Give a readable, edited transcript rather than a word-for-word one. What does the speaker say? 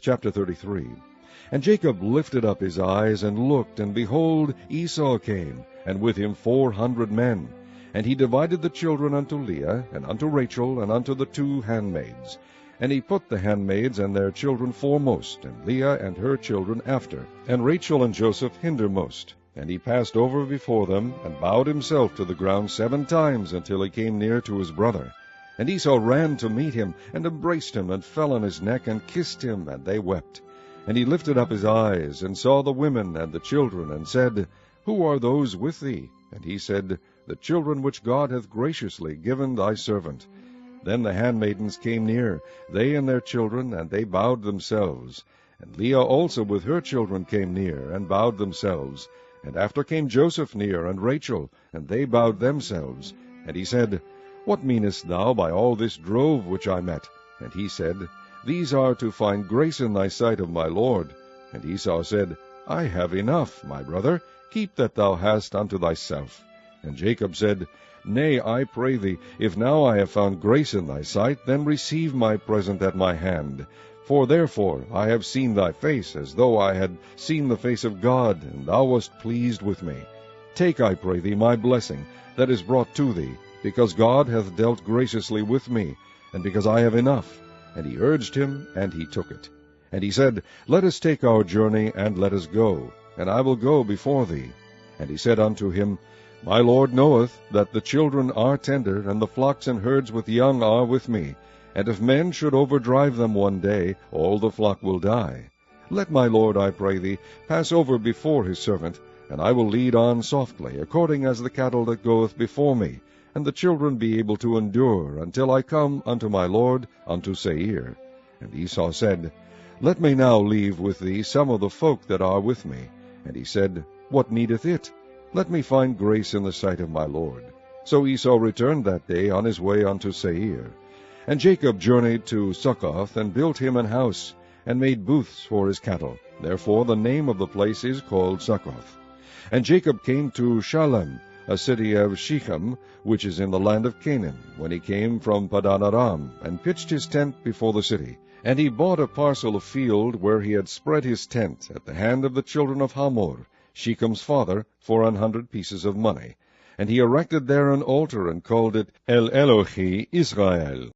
Chapter 33. And Jacob lifted up his eyes, and looked, and behold, Esau came, and with him 400 men. And he divided the children unto Leah, and unto Rachel, and unto the 2 handmaids. And he put the handmaids and their children foremost, and Leah and her children after, and Rachel and Joseph hindermost. And he passed over before them, and bowed himself to the ground 7 times, until he came near to his brother. And Esau ran to meet him, and embraced him, and fell on his neck, and kissed him, and they wept. And he lifted up his eyes, and saw the women and the children, and said, Who are those with thee? And he said, The children which God hath graciously given thy servant. Then the handmaidens came near, they and their children, and they bowed themselves. And Leah also with her children came near, and bowed themselves. And after came Joseph near, and Rachel, and they bowed themselves. And he said, What meanest thou by all this drove which I met? And he said, These are to find grace in thy sight of my lord. And Esau said, I have enough, my brother, keep that thou hast unto thyself. And Jacob said, Nay, I pray thee, if now I have found grace in thy sight, then receive my present at my hand. For therefore I have seen thy face, as though I had seen the face of God, and thou wast pleased with me. Take, I pray thee, my blessing, that is brought to thee, because God hath dealt graciously with me, and because I have enough. And he urged him, and he took it. And he said, Let us take our journey, and let us go, and I will go before thee. And he said unto him, My lord knoweth that the children are tender, and the flocks and herds with young are with me. And if men should overdrive them one day, all the flock will die. Let my lord, I pray thee, pass over before his servant, and I will lead on softly, according as the cattle that goeth before me, and the children be able to endure, until I come unto my lord, unto Seir. And Esau said, Let me now leave with thee some of the folk that are with me. And he said, What needeth it? Let me find grace in the sight of my lord. So Esau returned that day on his way unto Seir. And Jacob journeyed to Succoth, and built him an house, and made booths for his cattle. Therefore the name of the place is called Succoth. And Jacob came to Shalem, a city of Shechem, which is in the land of Canaan, when he came from Padan Aram, and pitched his tent before the city. And he bought a parcel of field where he had spread his tent at the hand of the children of Hamor, Shechem's father, for 100 pieces of money. And he erected there an altar, and called it El Elohi Israel.